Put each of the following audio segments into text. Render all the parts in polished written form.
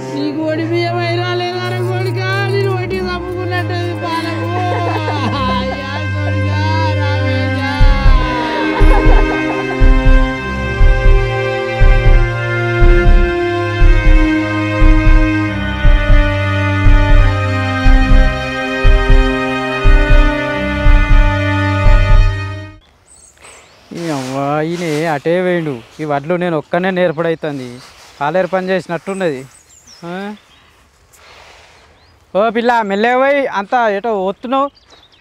నీకు ఒడి బియ్యం అయినా లేదా కొడుక నేను ఒడి తప్పుకున్నట్టు బాలము అయ్యా కొడుక రామేశ ఈయన అటే వేయండు ఈ వడ్లు నేను ఒక్కనే నేర్పడవుతుంది కాలేరు పని చేసినట్టున్నది ఓ పిల్ల మెల్లెపోయి అంతా ఏటో వస్తున్నావు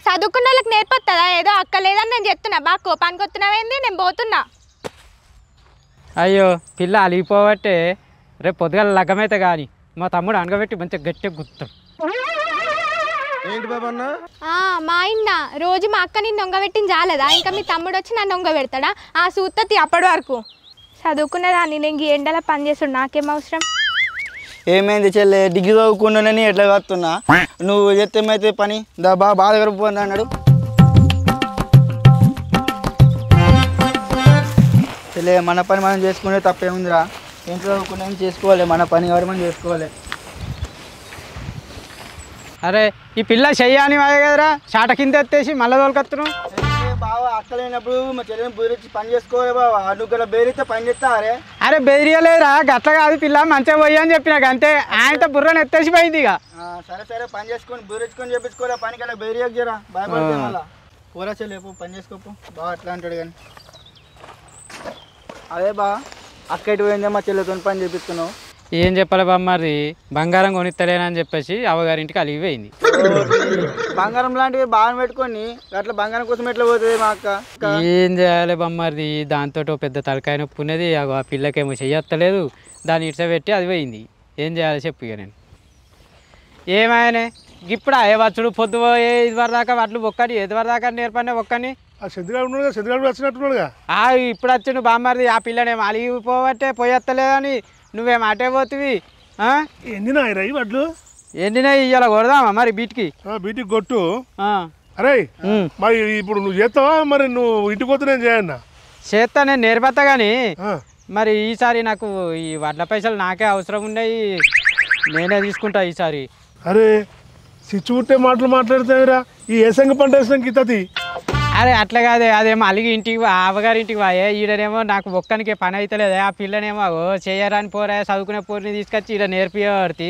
చదువుకున్న వాళ్ళకి నేర్పొస్తుందా ఏదో అక్క లేదని నేను చెప్తున్నా బాగా కోపానికి వస్తున్నావేంది నేను పోతున్నా అయ్యో పిల్ల అలిగిపోవట్టే రేపు పొద్దుగాల లగ్గమైతే కానీ మా తమ్ముడు అనగబెట్టి మంచిగా గట్టిగా గుర్తాడు ఏంటి బాబన్న మా ఆయన రోజు మా అక్క నేను దొంగబెట్టిన చాలదా ఇంకా మీ తమ్ముడు వచ్చి నన్ను దొంగ పెడతాడా ఆ సూత్తతి అప్పటి వరకు చదువుకున్నదాన్ని నేను ఈ ఎండలో పని చేస్తాడు నాకేం అవసరం ఏమైంది చెల్లె డిగ్రీ చదువుకున్నానని ఎట్లా వస్తున్నా నువ్వు చెప్తేమైతే పని దా బాగా దగ్గర పోండి అన్నాడు చెల్లె మన పని మనం చేసుకునే తప్పేముందిరా ఇంట్లో చదువుకున్నా చేసుకోవాలి మన పని కాబట్టి మనం చేసుకోవాలి అరే ఈ పిల్ల చెయ్యాని వాయే కదరా చాట కింద ఎత్తేసి మళ్ళీ తోలుకొస్తున్నావు బావా అక్కలేనప్పుడు మా చెల్లెని బెదిరించి పని చేసుకోవాలి బావా నువ్వు గల బెదిరిస్తే పని చేస్తారే అరే బెదిరియలేదురా గట్ల కాదు పిల్ల మంచిగా పోయి అని చెప్పినాక అంతే ఆయనతో బుర్రని ఎత్తేసిపోయింది ఇక సరే సరే పని చేసుకొని బెదిరించుకొని చెప్పించుకోలే పనికి అలా బెదిరియకు జరా భయపడితే మళ్ళా పోరా చెల్లేపు పని చేసుకోపు బాగా అట్లా అంటాడు కానీ అదే బా అక్క ఎటు పోయిందే మా చెల్లెతో పని చేపిస్తున్నావు ఏం చెప్పాలి బామ్మారి బంగారం కొనిస్తలేనని చెప్పేసి అవ్వగారింటికి అలిగిపోయింది బంగారం లాంటివి బాగా పెట్టుకొని అట్లా బంగారం కోసం ఎట్లా పోతుంది మా అక్క ఏం చేయాలి బామ్మారిది దాంతో పెద్ద తలకాయ నొప్పి ఉన్నది ఆ పిల్లకేమో చెయ్యత్తలేదు దాన్ని ఇడ్సబెట్టి అది పోయింది ఏం చేయాలి చెప్పు ఇక నేను ఏమాయనే ఇప్పుడు ఏ వచ్చుడు పొద్దు ఇది వరదాకా వాటిలు ఒక్కని ఏది వరదాకా నేర్పనే ఒక్కని ఇప్పుడు వచ్చిండు బామ్మారిది ఆ పిల్లనేమో అలిగిపోవట్టే పోయత్తలేదని నువ్వేం అటే పోతివి ఎండినాయి వడ్లు ఎండినాయి ఇవాళ కొడదామా మరి బీటికి బీటికి కొట్టు అరే మరి ఇప్పుడు నువ్వు చేస్తావా మరి నువ్వు ఇంటికి పోతే నేను చేయన్నా చేస్తా నేను నేర్పత్తా కానీ మరి ఈసారి నాకు ఈ వడ్ల పైసలు నాకే అవసరం ఉన్నాయి నేనే తీసుకుంటా ఈసారి అరే సిచ్చు పుట్టే మాటలు మాట్లాడతావురా ఈ ఏసంగ పంట వేసినాక ఇతది అరే అట్లా కాదే అదేమో అలిగి ఇంటికి అవ్వగారి ఇంటికి పోయే ఈడనేమో నాకు ఒక్కనికే పని అవుతలేదే ఆ పిల్లనేమో చేయరాని పోరా చదువుకునే పోరిని తీసుకొచ్చి ఈడ నేర్పియబడితే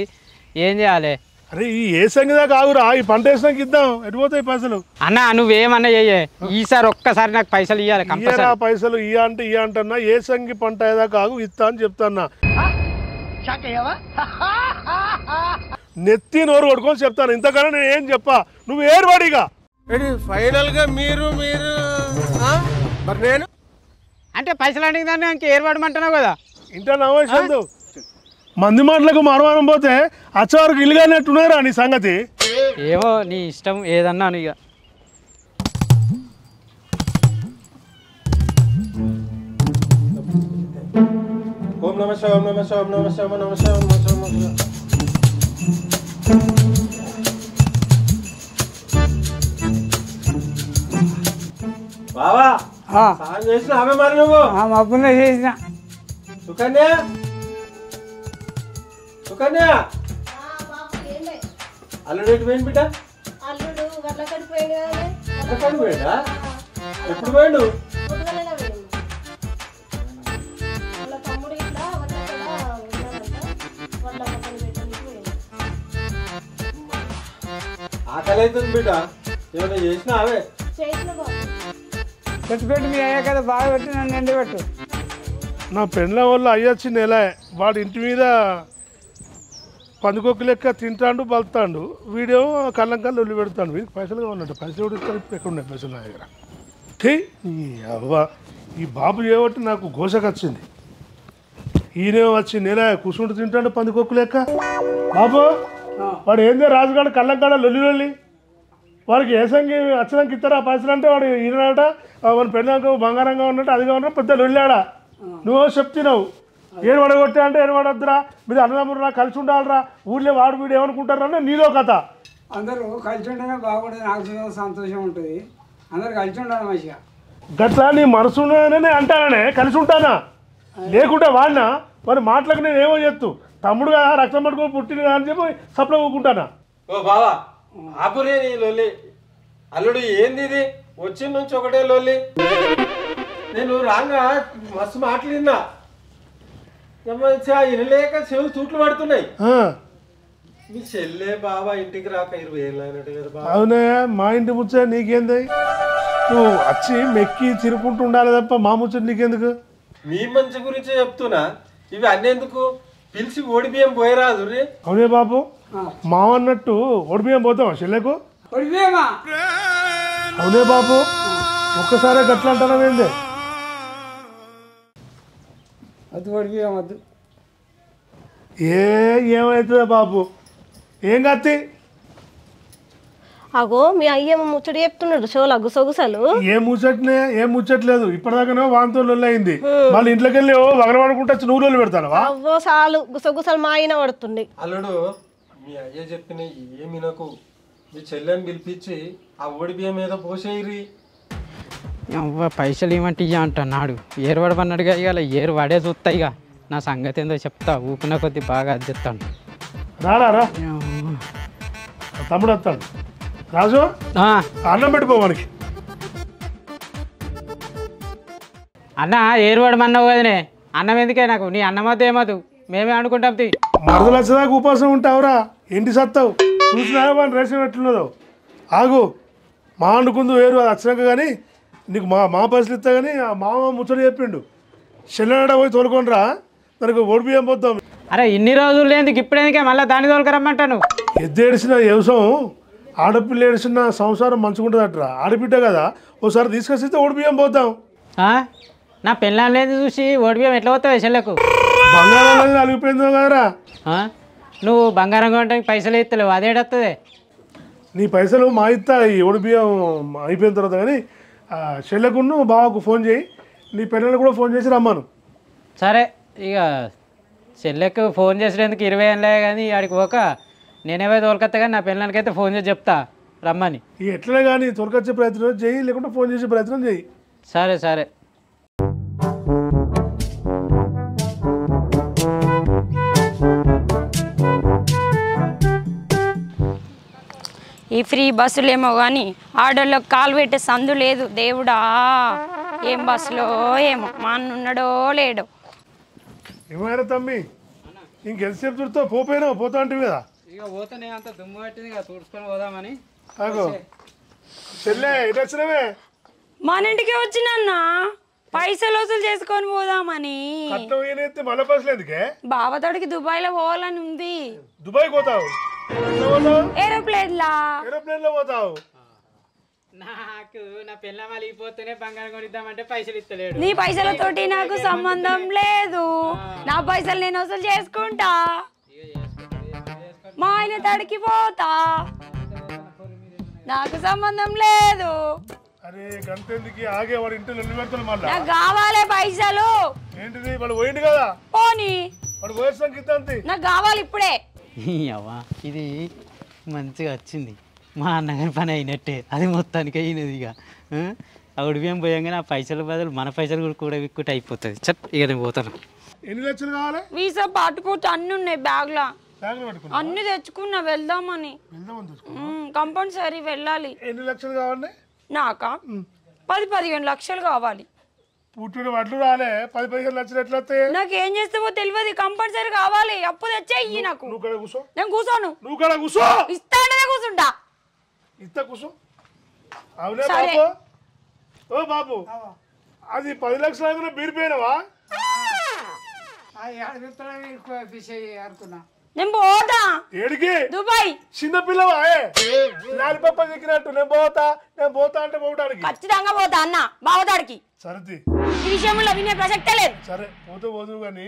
ఏం చేయాలి అరే ఈ ఏ సంగతి కావురా ఈ పంట వేసినాక ఇద్దాం ఎటుపోతాయి పైసలు అన్న నువ్వేమన్నా చెయ్యే ఈసారి ఒక్కసారి నాకు పైసలు ఇవ్వాలి కంపల్సరీ పైసలు ఇయ్య అంటన్నా ఏ సంగి పంట ఏదా కాగు ఇస్తా అని చెప్తాన్నా నెత్తి నోరు కొడుకొని చెప్తాను ఇంతకన్నా నేను ఏం చెప్పా నువ్వు ఏర్వాడిగా ఫైనల్ గా మీరు మరి నేను అంటే పైసలు అడిగిన దాన్ని ఇంక ఏర్పడమంటున్నావు కదా ఇంట నవ్వు మంది మాటలకు మరవారం పోతే అచ్చవరకు ఇల్లుగానేట్టున్నారా నీ సంగతి ఏమో నీ ఇష్టం ఏదన్నాను ఇక ఓం నమ శివాయ ఓం నమ శివాయ ఓం నమ శివాయ ఓం నమ శివాయ ఓం నమ శివాయ ఓం నమ శివాయ బావా సాయం చేసిన ఆమె మరి నువ్వు మబ్బునే చేసిన సుకన్య సుకన్య అల్లుడు ఎటు పోయింది బిడ్డ వడ్లకాడికి పోయిందా ఎప్పుడు పోయిండు ఆకలి అవుతుంది బిడ్డ ఏమైనా చేసినా అవే పెట్టి మీ అయ్యా కదా బాగా పెట్టి నన్ను ఎండ పెట్టు నా పెండ్ల వల్ల అయ్యొచ్చి నెల వాడి ఇంటి మీద పందుకొక్కు లెక్క తింటాడు బలుతాడు వీడేమో కళ్ళం కళ్ళు ఒళ్ళు పెడతాడు వీడికి పైసలుగా ఉన్నట్టు పైసలు కూడా ఇస్తారు ఇప్పుడు ఎక్కడ ఉన్నాయి పైసలు నా దగ్గర అవ్వ ఈ బాబు చేయబట్టి నాకు ఘోషకొచ్చింది ఈయనేమో వచ్చి నెల కూర్చుంటూ తింటాడు పందుకొక్కు లెక్క బాబు వాడు ఏందో రాజుగాడు కళ్ళం కాడ లొల్లి వాడికి ఏ సంగి వచ్చినాక ఇస్తారా పైసలు అంటే వాడు ఈనాట మన పెళ్ళాక బంగారంగా ఉన్నట్టు అదిగా ఉన్నట్టు పెద్ద లొల్లాడా నువ్వు చెప్తున్నావు ఏం పడగొట్టా అంటే ఏం పడొద్దురా మీరు అన్నదమ్మురా కలిసి ఉండాలరా ఊళ్ళో వాడు వీడు ఏమనుకుంటారని నీదో కథ అందరూ కలిసి ఉంటేనే బాగుంటుంది నాకు సంతోషం ఉంటుంది అందరు కలిసి ఉండాలి మంచిగా గట్లా నీ మనసు అంటానే కలిసి ఉంటానా లేకుంటే వాడినా మరి మాటలకు నేను ఏమో చెప్తూ తమ్ముడు కదా రక్తం పట్టుకొని పుట్టిన కదా అని చెప్పి సప్లై ఊకుంటానా. ఓ బావా ఆపురే నీ లొల్లి. అల్లుడు ఏంది ఇది వచ్చిన నుంచి ఒకటే లొల్లి. నేను రాగా మస్తు మాటలు విన్నా, వినలేక చెవులు తూట్లు పడుతున్నాయి. మీ చెల్లె బాబా ఇంటికి రాక 20 ఏళ్ళు అయినట్టు కదా బాబా. అవునే మా ఇంటి ముచ్చ నీకేంది, నువ్వు వచ్చి మెక్కి తిరుక్కుంటూ ఉండాలి తప్ప మా ముచ్చట నీకెందుకు? మీ మంచి గురించే చెప్తున్నా, ఇవి అన్నెందుకు పిలిచి ఓడి బియ్యం పోయరాదు రే. అవునే బాబు, మావన్నట్టు ఓడిబియ్యం పోతావా చెల్లెకు? అవునే బాబు, ఒక్కసారే గట్ల అంటానవేంది? అది ఓడిపోయాం వద్దు. ఏమవుతుందా బాబు, ఏం కత్తి? అగో మీ అయ్యేమో ముచ్చట చెప్తున్నాడు షోలా గుసగుసలు. ఏం ముచ్చట్లేదు, ఇప్పటిదాకానే వాంతో లొల్లయింది. మళ్ళీ ఇంట్లోకి వెళ్ళి వగలవాడుకుంటా నువ్వు రోజులు పెడతానవా? అవ్వో చాలు గుసగుసలు మా ఆయన పడుతుంది. అల్లుడు మీ అయ్య చెప్పిన ఏమి నాకు మీ చెల్లెని పిలిపించి ఆ ఓడి బియ్యం మీద పోసేయిరి. పైసలు ఇవ్వమంటే ఇయ్య అంటున్నాడు. ఏరు పడమన్నాడుగా, ఇక ఏరు పడే చూస్తా. ఇక నా సంగతి ఏందో చెప్తా, ఊపిన కొద్ది బాగా అద్దెస్తాను. రా తమ్ముడు వస్తాడు. రాజు అన్నం పెట్టుకోవానికి. అన్న ఏరు పడమన్నావు కదనే, అన్నం ఎందుకే నాకు? నీ అన్నమద్దు ఏమదు, మేమే అనుకుంటాం. మరదలు వచ్చేదాకా ఉపాసం ఉంటావురా, ఇంటి సత్తావు. చూసినా మన రేషన్ ఎట్లున్నదో. ఆగు, మా వండుకుందు వేరు, అది వచ్చినాక కానీ నీకు మా పైసలు ఇస్తా. కానీ ఆ మామ ముచ్చట చెప్పిండు, చెల్లెనాడ పోయి తోలుకొనిరా, దానికి ఓడి బియ్యం పోతాం. అరే ఇన్ని రోజులు ఎందుకు, ఇప్పుడు ఎందుకే మళ్ళీ దాన్ని తోలుకరమ్మంటాను? ఎద్దేడిసిన వ్యవసాయం, ఆడపిల్ల ఏడిసిన సంసారం మంచుకుంటుంది అట్రా. ఆడబిడ్డ కదా, ఒకసారి తీసుకొస్తే ఓడి బియ్యం పోతాం. నా పెళ్ళాం లేదు చూసి ఓడి బియ్యం ఎట్లా పోతావు చెల్లెకు? బంగారం అనేది అలిగిపోయిందో కదరా. నువ్వు బంగారం కొనడానికి పైసలు ఇస్తలేవు, అదేడొస్తుంది. నీ పైసలు మా ఇస్తా, ఈ ఓడి బియ్యం అయిపోయిన తర్వాత. కానీ చెల్లెకును బావకు ఫోన్ చేయి, నీ పిల్లలు కూడా ఫోన్ చేసి రమ్మను. సరే, ఇక చెల్లెకు ఫోన్ చేసేందుకు 20 ఏళ్ళే కానీ ఆడికి పోక నేనేవే తోలుకొస్తా. కానీ నా పిల్లలకైతే ఫోన్ చేసి చెప్తా రమ్మని. ఎట్లనే కానీ తొలకొచ్చే ప్రయత్నం చేయి, లేకుంటే ఫోన్ చేసే ప్రయత్నం చేయి. సరే. ఈ ఫ్రీ బస్సులేమో కానీ ఆడోళ్ళకి కాలు పెట్టే సందు లేదు. దేవుడా, ఏం బస్సులో ఏమో, మా అన్న ఉన్నాడో లేడో. ఏమైనా తమ్మి, ఇంకెంతసేపు చూస్తావు? పోయినావు, పోతా అంటే కదా. ఇక పోతానే అంత దుమ్ము పట్టింది, ఇక తుడుచుకొని పోదామని. చెల్లె ఎటు వచ్చినవే? మన ఇంటికి వచ్చినన్న పైసలు వసూలు చేసుకొని పోదామని. మళ్ళీ పైసలు ఎందుకే? బావతోడికి దుబాయ్లో పోవాలని ఉంది. దుబాయ్ పోతావు? ఏరోప్లేన్ లో పోతావు? నాకు నా పిల్ల మలిగిపోతేనే బంగారం కొనిద్దామంటే పైసలు ఇస్తలేడు. నీ పైసలతోటి నాకు సంబంధం లేదు, నా పైసలు నేను వసూలు చేసుకుంటా. మా ఆయన తడికి పోతా, నాకు సంబంధం లేదు. అరే గంటెందుకు ఆగే, వాడు ఇంట్లో ఎన్ని పెడతాడు మళ్ళీ? నాకు కావాలి పైసలు. ఏంటిది, వాడు పోయింది కదా. పోనీ వాడు పోయేసానికి నాకు కావాలి ఇప్పుడే. అవ్వా ఇది మంచిగా వచ్చింది, మా అన్నగారి పని అయినట్టే. అది మొత్తానికి అయినది. ఇక ఆ ఉడిబియ్యం పోయంగానే ఆ పైసల బదులు మన పైసలు కూడా విక్కుట అయిపోతుంది. ఇక నేను పోతాను. ఎన్ని లక్షలు కావాలి? వీసా పాటుపోతే అన్ని ఉన్నాయి బ్యాగ్లా, అన్ని తెచ్చుకున్నా వెళ్దామని. కంపల్సరీ వెళ్ళాలి. ఎన్ని లక్షలు కావాలి నాకా? 10-15 లక్షలు కావాలి. పుట్టిన వడ్లు రాలే, 10-15 లక్షలు ఎట్లా వస్తాయి? నాకేం చేస్తావో తెలియదు, కంపల్సరీ కావాలి. అప్పు తెచ్చేయి నాకు. కూర్చో. నేను కూర్చోను. నువ్వు కూడా కూర్చో. ఇస్తానే కూర్చుంటా. ఇస్తా కూర్చో. అవునే బాబు? ఓ బాబు, అది 10 లక్షలు బీరిపోయినవా? నేను పోతా. ఏడికి? దుబాయ్. చిన్న పిల్లవా? లాలిపప్ప చెక్కినట్టు నేను పోతా అంటే పోవడానికి. ఖచ్చితంగా పోతా అన్న బావతాడికి. సరే, ఈ విషయంలో వినే ప్రసక్తే లేదు. సరే పోదు కానీ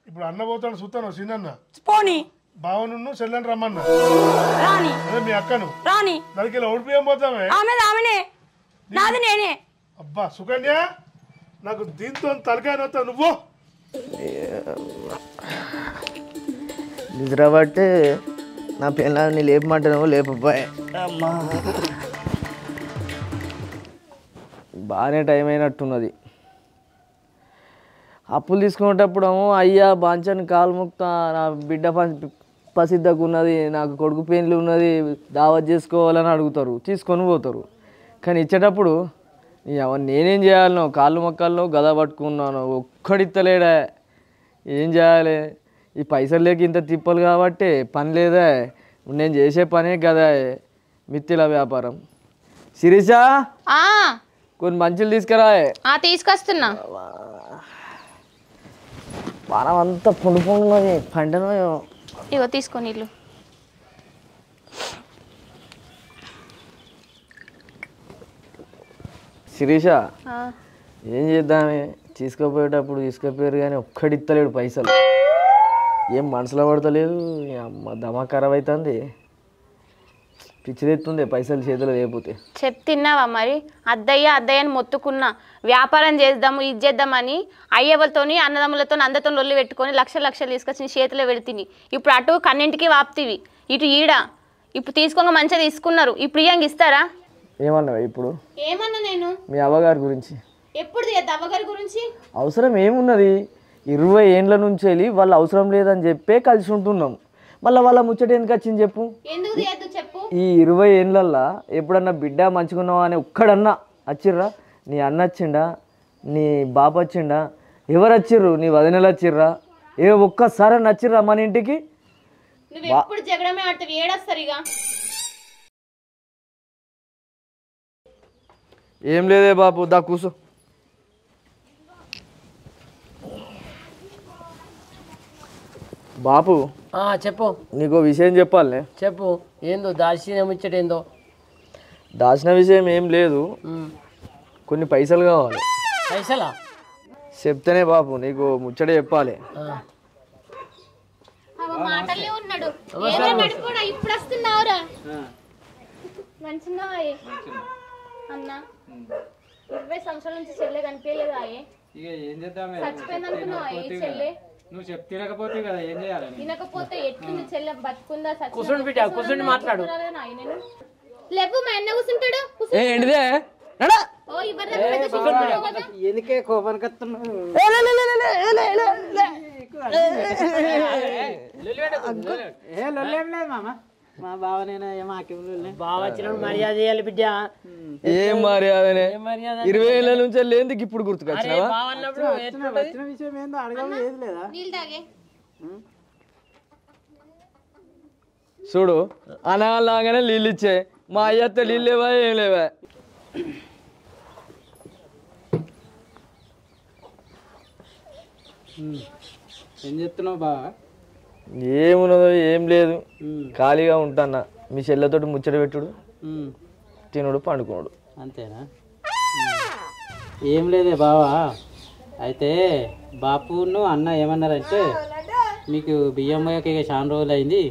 ఇప్పుడు అన్న పోతాడు చూస్తాను. చిన్న పోనీ బావను చెల్లెని రమ్మన్నా. రాని. అదే మీ అక్కను రాని. దానికి ఓడిపోయాం పోతామే. ఆమెనే నాది నేనే. అబ్బా సుకన్య, నాకు దీంతో తలకాయ నొత్తా. నువ్వు నిద్ర పట్టి నా పిల్లల్ని లేపమంటాను, లేపబాయ్. అమ్మా బాగానే టైం అయినట్టున్నది. అప్పులు తీసుకునేటప్పుడు అయ్యా బాంచని కాలు ముక్తా నా బిడ్డ పసిద్దకు ఉన్నది నాకు కొడుకు పెళ్ళి ఉన్నది దావత్ చేసుకోవాలని అడుగుతారు తీసుకొని పోతారు. కానీ ఇచ్చేటప్పుడు నేనేం చేయాలనో కాళ్ళు మొక్కలను గద పట్టుకున్నాను ఒక్కడిత్తలేడా ఏం చేయాలి? ఈ పైసలు లేక ఇంత తిప్పలు కాబట్టి పని లేదా నేను చేసే పనే కదా మిత్తిల వ్యాపారం. శిరీష కొన్ని మంచులు తీసుకురా. తీసుకొస్తున్నా. వారం అంతా పొండుకున్నది పంటను. ఇగో తీసుకొని ఇల్లు. శిరీష ఏం చేద్దామే తీసుకుపోయేటప్పుడు తీసుకుపోయారు కానీ ఒక్కడిత్తలేడు పైసలు. ఏం మనసులో పడతలేదు. అమ్మ దమా ఖరాబ్ అవుతుంది. పిచ్చిదెత్తుంది పైసలు చేతిలో లేకపోతే. తిన్నావా మరి? అద్దయ్య అని మొత్తుకున్నా వ్యాపారం చేద్దాము ఇది చేద్దామని అయ్యవలతోని అన్నదమ్ములతో అందరితో లొల్లి పెట్టుకొని లక్షలు తీసుకొచ్చి చేతిలో పెడితిని. ఇప్పుడు అటు కన్నింటికి వాపుతీవి ఇటు ఈడ. ఇప్పుడు తీసుకోగా మంచిగా తీసుకున్నారు. ఇప్పుడు ఇయ్యంగా ఇస్తారా? ఏమన్నావా ఇప్పుడు? ఏమన్నా నేను మీ అవ్వగారి గురించి. ఎప్పుడు అవ్వగారి గురించి అవసరం ఏమున్నది? 20 ఏండ్ల నుంచి వెళ్ళి వాళ్ళు అవసరం లేదని చెప్పే కలిసి ఉంటున్నాం. మళ్ళీ వాళ్ళ ముచ్చట ఎందుకు వచ్చింది చెప్పు? ఈ 20 ఏండ్లల్లో ఎప్పుడన్నా బిడ్డ మంచుకున్నావా అని ఒక్కడన్నా వచ్చిర్రా? నీ అన్న వచ్చిండా? నీ బాబు వచ్చిండా? ఎవరు వచ్చిర్రు? నీ వదినలు వచ్చిర్రా? ఒక్కసారి నచ్చిర్రా మన ఇంటికి? ఏం లేదే బాబు, దా కూసో. బాపు చెప్పు. నీకు విషయం చెప్పాలనే. చెప్పు. ఏందో దాచిన ముచ్చటేందో? దాచిన విషయం ఏం లేదు, కొన్ని పైసలు కావాలి. పైసలా? చెప్తేనే బాపు నీకు ముచ్చట చెప్పాలి. ఇప్పుడు వస్తున్నావురా? మంచిగా అన్నా 20 సంవత్సరాల నుంచి చెల్లె కనిపించలేదు. ఇక ఏం చేద్దామే, చచ్చిపోయింది అనుకున్నావా చెల్లె? నువ్వు తినకపోతే కదా ఏం చేయాలి? తినకపోతే ఎట్లుంది చెల్లె? బతుకుందా? కూర్చోండి బిడ్డ, కూర్చోండి మాట్లాడు. లేవు మా అన్న కూర్చుంటాడు. ఏంటిదే? ఎందుకే కోపానికి వస్తున్నావు? మా బావనేనా బావ వచ్చినప్పుడు మర్యాద చేయాలి బిడ్డ. ఏం మర్యాదనే? 20 ఏళ్ళ నుంచి లేందుకు ఇప్పుడు గుర్తుకొచ్చినావా? విషయం ఏందో అడగడం ఏది లేదా? చూడు అనగానే నీళ్ళు ఇచ్చే మా అయ్యత్త నీళ్ళు లేవా ఏం లేవా? ఏం చెప్తున్నావు బావా? ఏమున్నదో ఏం లేదు, ఖాళీగా ఉంటాన్నా. మీ చెల్లెతోటి ముచ్చట పెట్టుడు, తినుడు, పండుకున్నాడు. అంతేనా? ఏం లేదే బావా. అయితే బాపును అన్న ఏమన్నారంటే మీకు బియ్యం పోయాక చాలా రోజులు అయింది,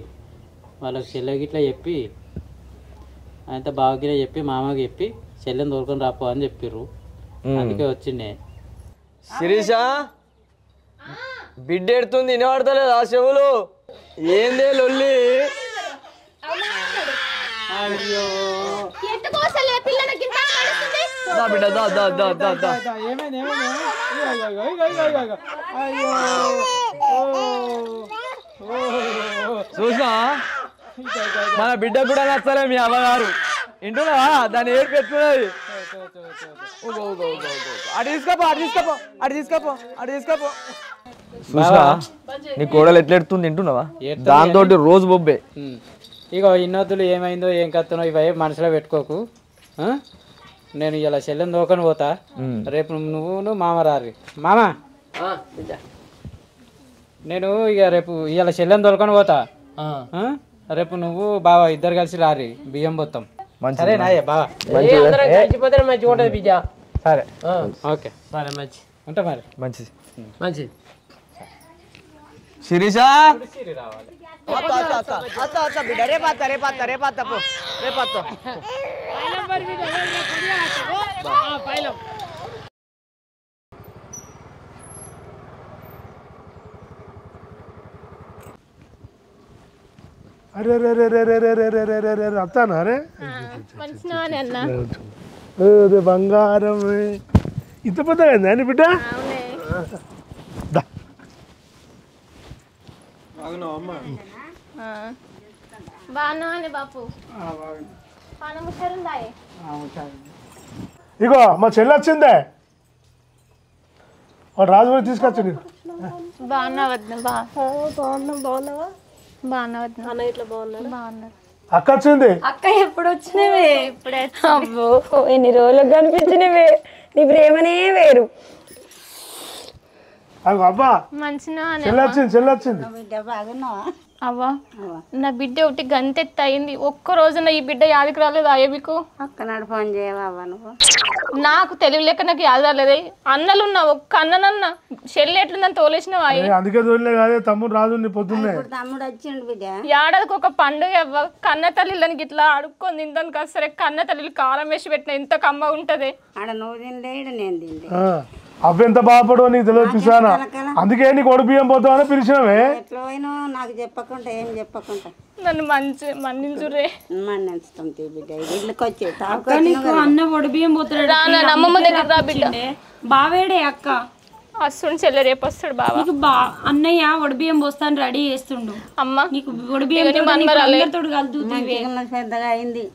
వాళ్ళకి చెల్లెకి ఇట్లా చెప్పి ఆయనతో బావకి చెప్పి మామకి చెప్పి చెల్లెని దొరకని రాపో అని చెప్పిర్రు. అందుకే వచ్చిండే. శిరీష బిడ్డ ఎడుతుంది, వినబడతలేదు ఆ చెవులు. ఏందే లొల్లి? అయ్యో బిడ్డ దా దా దా దా దా. చూసా మన బిడ్డ కూడా నచ్చలే మీ అమ్మగారు. వింటున్నావా? దాన్ని ఏడు పెట్టుకున్నది. చూసా నీ కోడలు ఎట్లా ఎడుతుంది వింటున్నావా? దాంతో రోజు బొబ్బే. ఇగో ఇన్నొద్దులు ఏమైందో ఏం కత్తునో ఇవే మనసులో పెట్టుకోకు. నేను ఇలా చెల్లెని దోకని పోతా, రేపు నువ్వు మామ రారి. మామ నేను ఇక రేపు ఇలా చెల్లెని దొరకని పోతా, రేపు నువ్వు బావ ఇద్దరు కలిసి రారి బియ్యం పోతాం. సరేనా బావ? కలిసిపోతే మంచిగా ఉంటుంది బిడ్డ. సరే ఓకే సరే మంచి ఉంటా మరి. మంచిది మంచిది. శిరీష రావాలి. అరే రే రే రే రే రే రే రే రే రే రే అత్తానా? అరే బంగారం ఇంత పెద్దగా అయిందా నీ బిడ్డ? బాగున్నామండి బాపు పానం ముచ్చారుందాయే ఇగో మా చెల్లి వచ్చిందే వాడు రాజు పోయి తీసుకొచ్చింది బాగున్నా వద్దు బాగున్నావా బాగున్నా వద్దు అన్న ఇట్లా బాగున్నాడు బాగున్నారు అక్క వచ్చింది అక్క ఎప్పుడు వచ్చినవే ఇప్పుడే అబ్బో ఎన్ని రోజులకు కనిపించినవే నీ ప్రేమనే వేరు అగో అబ్బా మంచిగా చెల్లి వచ్చింది అవ్వా నా బిడ్డ ఒకటి గంతెత్త అయింది ఒక్క రోజున ఈ బిడ్డ యాదికి రాలేదు అయ్యే మీకు ఒక్కనాడు ఫోన్ చేయవా నువ్వు నాకు తెలివి లెక్క నాకు యాద రాలేదే అన్నలున్నా ఒక్క అన్ననన్న చెల్లి ఎట్లుందని తోలేసినవా అందుకే తోలే కాదే తమ్ముడు రాజు నీ పొద్దున్నే తమ్ముడు వచ్చిండు బిడ్డ ఏడాదికి ఒక పండుగ అవ్వ కన్న తల్లిని ఇట్లా అడుక్కొని తిందానికి సరే కన్న తల్లి కారం వేసి పెట్టిన ఎంత కమ్మ ఉంటది ఆడ నువ్వు తిండే ఈడ నేను తిండే అవ్వెంత బాధపడో నీకు తెలియదు పిసానా అందుకే నీకు ఒడి బియ్యం పోతామని పిలిచినవే ఎట్లా పోయినా నాకు చెప్పకుండా ఏం చెప్పకుండా నన్ను మన్నించురే మన్నిస్తాం బిడ్డ ఇళ్ళకి వచ్చి అన్న ఒడిబియ్యం పోతాడు అమ్మమ్మ దగ్గర రా బిడ్డ బావేడే అక్క వస్తుండు చెల్లె రేపు వస్తాడు బాబా నీకు అన్నయ్య ఒడిబియ్యం పోస్తాను రెడీ చేస్తుండు అమ్మ నీకు ఒడిబియ్యం అందరితో కలుగుతుంది పెద్దగా అయింది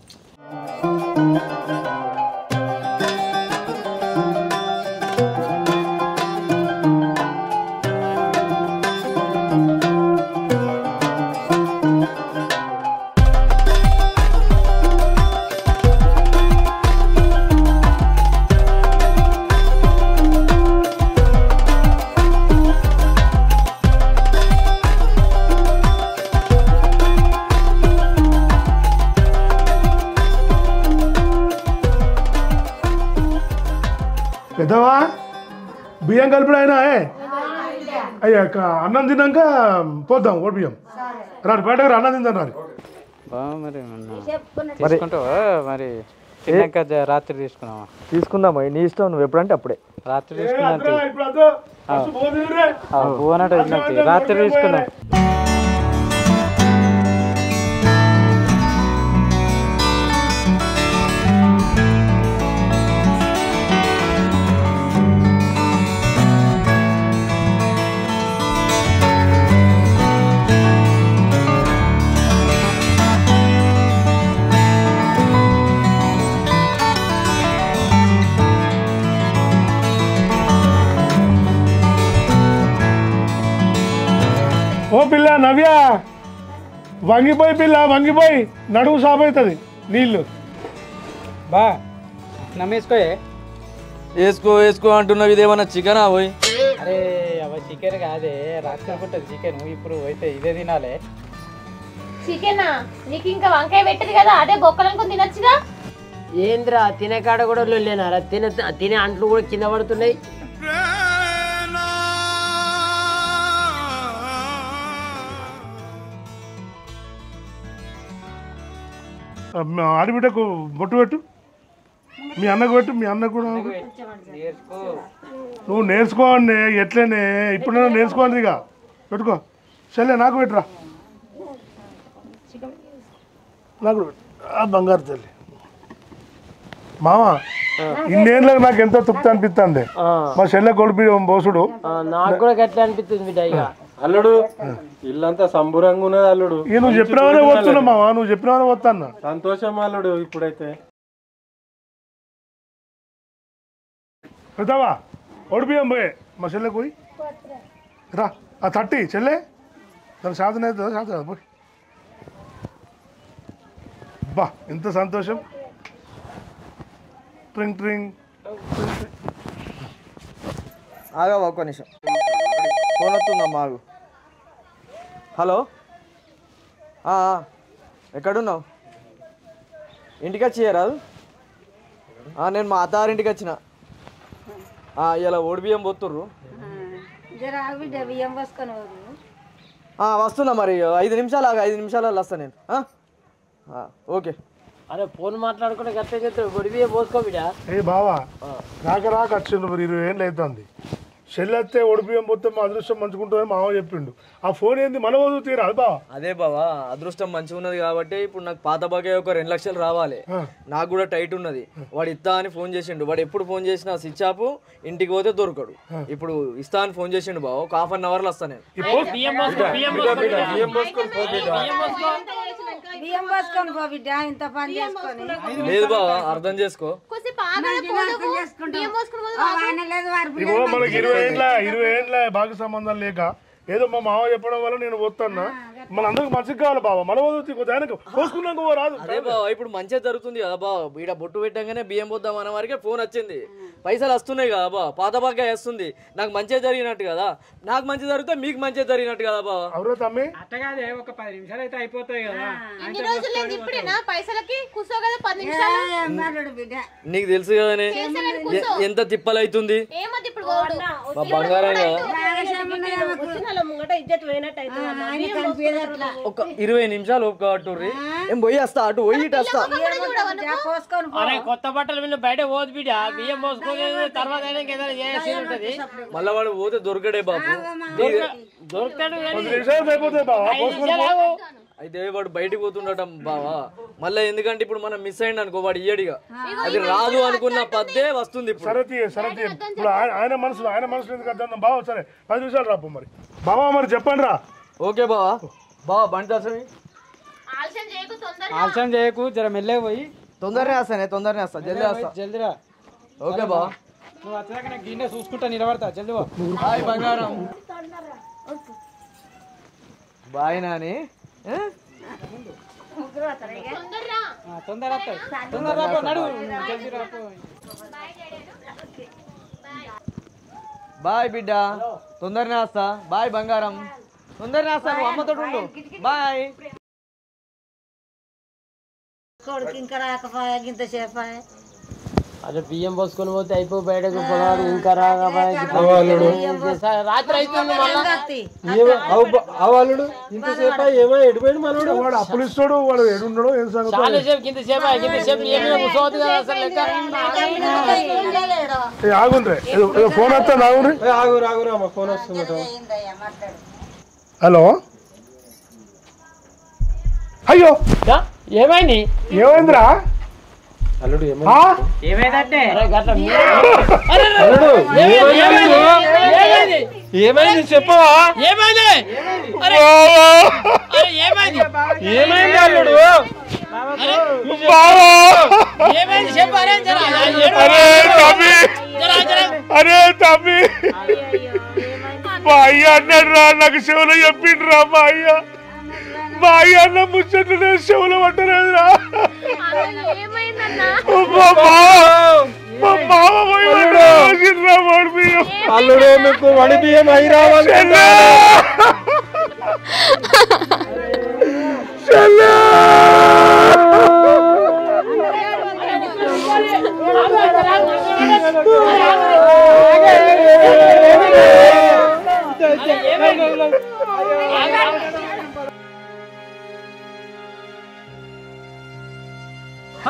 పెద్దవా బియ్యం కలిపిడు అయినా అయ్యాక అన్నం తిన్నాక పోద్దాం ఓడి బియ్యం రాడు బయటకు రా అన్నం తిందాం రాడు మరి తీసుకుంటావా మరి తిన్నాక రాత్రి తీసుకుందామా నీ ఇష్టం నువ్వు ఎప్పుడంటే అప్పుడే రాత్రి తీసుకున్నా రాత్రి తీసుకున్నా ఓ పిల్ల నవ్య వంగిపోయి పిల్ల వంగిపోయి నడువు సాఫ్ అవుతుంది నీళ్ళు బా నమ్మేసుకోయే వేసుకో అంటున్నావు ఇదేమన్నా చికెనా పోయి అరే అవ చికెన్ కాదే రాత్రి అనుకుంటుంది చికెన్ ఇప్పుడు అయితే ఇదే తినాలి చికెనా నీకు ఇంకా వంకాయ పెట్టదు కదా అదే బొక్కలనుకుని తినొచ్చుగా ఏంద్రా తినే కాడ కూడా లేనారా తినే అంట్లు కూడా కింద పడుతున్నాయి ఆడబిడ్డకు బొట్టు పెట్టు మీ అన్నకు పెట్టు మీ అన్నకు కూడా నువ్వు నేర్చుకోండి ఎట్లనే ఇప్పుడైనా నేర్చుకోండి ఇక పెట్టుకో సరే నాకు పెట్టురా నాకు పెట్టు బంగారు తల్లి మామ ఇన్నేళ్ళకి నాకు ఎంతో తృప్తి అనిపిస్తుంది మా చెల్లె కొడుకు బోసుడు నాకు కూడా గట్లా అనిపిస్తుంది బిడ్డ ఇక అల్లుడు ఇల్లంతా సంబురంగా ఉన్నది అల్లుడు ఇక నువ్వు చెప్పినవనే వస్తున్నా మావా నువ్వు చెప్పినవనే వస్తాను సంతోషం అల్లుడు ఇప్పుడైతే పెద్దవా ఓడిపోయాం పోయే మా చెల్లెకి పోయి రా ఆ తట్టి చెల్లె దాని సాధన అవుతుందా సాధన పోయి బా ఎంత సంతోషం ట్రింగ్ ట్రింగ్ ఆగా ఒక్క నిమిషం ఫోన్ వస్తుందమ్మా ఆగు హలో ఎక్కడున్నావు ఇంటికి వచ్చి రాదు నేను మా అత్తారింటికి వచ్చిన ఇలా ఓడి బియ్యం పోతుర్రు బియ్యం పోసుకొని వస్తున్నా మరి 5 నిమిషాలు 5 నిమిషాలలో వస్తా నేను ఓకే అరే ఫోన్ మాట్లాడుకుంటే గట్టే చెప్తాడు గొడివే పోసుకో బిడ్డ ఏ బావా రాక వచ్చిండు మరి 20 ఏళ్ళు అవుతుంది చెల్లెత్తే ఒడిపియం పోతే మా అదృష్టం మంచుకుంటుందని మామ చెప్పిండు. ఆ ఫోన్ ఏంది మన వద్దు తీరా అది బా. అదే బావా అదృష్టం మంచిగా ఉన్నది కాబట్టి ఇప్పుడు నాకు పాత బాగా ఒక 2 లక్షలు రావాలి. నాకు కూడా టైట్ ఉన్నది. వాడు ఇస్తా అని ఫోన్ చేసిండు. వాడు ఎప్పుడు ఫోన్ చేసినా స్విచ్ ఆఫ్, ఇంటికి పోతే దొరకడు. ఇప్పుడు ఇస్తా అని ఫోన్ చేసిండు బావ. ఒక ½ అవర్లో వస్తా నేను. బియ్యం పోసుకొని పో బిడ్డ ఇంత పని చేసుకొని. లేదు బావా అర్థం చేసుకో. మనకి 20 ఏళ్ళ బాగా సంబంధం లేక ఏదో మా మామ చెప్పడం వల్ల నేను పోతున్నా. మన అందరికి మంచిగా కావాలి బాబా. మన పోసుకున్నాక రాదు. అదే బావా ఇప్పుడు మంచిగా జరుగుతుంది కదా బావ. ఈడ బొట్టు పెట్టగానే బియ్యం పోద్దాం అన్న వారికి ఫోన్ వచ్చింది. పైసలు వస్తున్నాయి కదా బా. పాత బాగా వేస్తుంది. నాకు మంచిగా జరిగినట్టు కదా. నాకు మంచి జరిగితే మీకు మంచిగా జరిగినట్టు కదా బావా. అవునా తమ్మి? అట్టగాదే ఒక 10 నిమిషాలు అయితే అయిపోతాయి కదా. నీకు తెలుసు కదనే ఎంత తిప్పలు అవుతుంది. మా బంగారం ఒక 20 నిమిషాలు ఒప్పుకోట్టుర్రి. ఏం పోయి వస్తా అటు పోయి ఇటు వస్తా. కొత్త బట్టలు వీళ్ళు బయట పోదు బిడ్డ. బియ్యం పోసుకొని తర్వాత మళ్ళా వాడు పోతే దొరకడే బాబు. దొరుకుతాడు. అయితే వాడు బయటికి పోతుండటం బావా. మళ్ళీ ఎందుకంటే ఇప్పుడు మనం మిస్ అయింది అనుకో వాడు ఇయ్యడిగా. అది రాదు అనుకున్న పద్దే వస్తుంది. ఇప్పుడు ఆయన మనసులో ఎందుకు అర్థం బావ. సరే 10 నిమిషాలు రాపు మరి బావా. మరి చెప్పండి రా. ఓకే బావా. బావా బండి దర్శనం ఆలస్యం చేయకు. జర మెల్లగా పోయి తొందరనే వస్తా. జల్దీ వస్తా. జల్దిరా. ఓకే బావా. నువ్వు వచ్చాక నాకు గిన్నె చూసుకుంటా నిలబడతా. జల్దీ బా. హాయ్ బంగారం. బాయ్ నాని. బాయ్ బిడ్డ తొందరనే వస్తా. బాయ్ బంగారం తొందరనే వస్తా. నువ్వు అమ్మతో ఉండు. బాయ్. కొడుకు ఇంకా రాకపోయా ఇంతసేపు. అదే బియ్యం పోసుకొని పోతే అయిపో బయటకు పొలాడు ఇంకా రాకపోయా. రాత్రి అవాళ్ళు ఇంతసేపు ఏమో ఎడిపోయాడు మనోడు. వాడు అప్పులు ఇస్తాడు. వాడు ఎడున్నాడో ఏం సంగతి. చాలా సేపు కిందసేపు కూర్చోవద్దు కదా అసలు లెక్క. ఆగుండ్రే ఏదో ఫోన్ వస్తా. ఆగుండ్రి. ఆగురా మా ఫోన్ వస్తుందట. హలో. అయ్యో ఏమైందిరా అల్లుడు? ఏమైందంటే ఏమైంది చెప్పవా? ఏమైంది అల్లుడు? ఏమైంది చెప్పు. అరే తమ్మి మా అయ్య అన్నాడు రా. నాకు చెవులో చెప్పిండు రా మా అయ్య. మా అయ్య అన్న ముచ్చట్లు నేను చెవులో పట్టలేదురా. అల్లుడు మీకు వడి బియ్యం అయి రావాలి.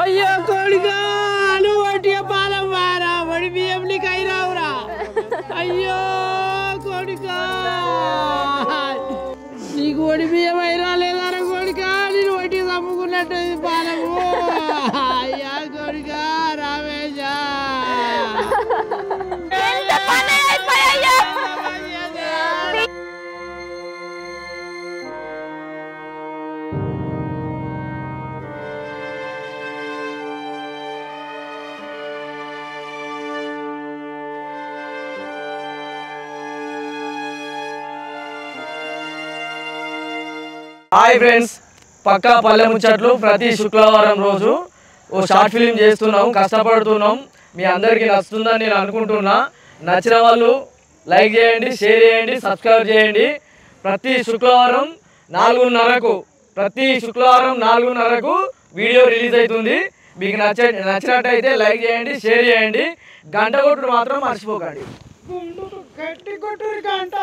అయ్యో కొడుకా నువ్వు వడ్డీ పాలం వారా. వడి బియ్యం నీకు అయి రావురా. అయ్యో కొడుకా నీకు వడి బియ్యం అయి రాలేదారా కొడుకా. నేను వడ్డీ చంపుకున్నట్టు పాలము. అయ్యా కొడుకా రామేశ. Hi friends. పక్కా పల్లె ముచ్చట్లు ప్రతి శుక్రవారం రోజు ఓ షార్ట్ ఫిల్మ్ చేస్తున్నాం. కష్టపడుతున్నాం. మీ అందరికీ నచ్చుతుందని నేను అనుకుంటున్నా. నచ్చిన వాళ్ళు లైక్ చేయండి, షేర్ చేయండి, సబ్స్క్రైబ్ చేయండి. ప్రతి శుక్రవారం 4:30కు వీడియో రిలీజ్ అవుతుంది. మీకు నచ్చినట్టయితే లైక్ చేయండి, షేర్ చేయండి. గంట కొట్టుడు మాత్రం మర్చిపోకండి. గట్టి కొట్టుడు గంట.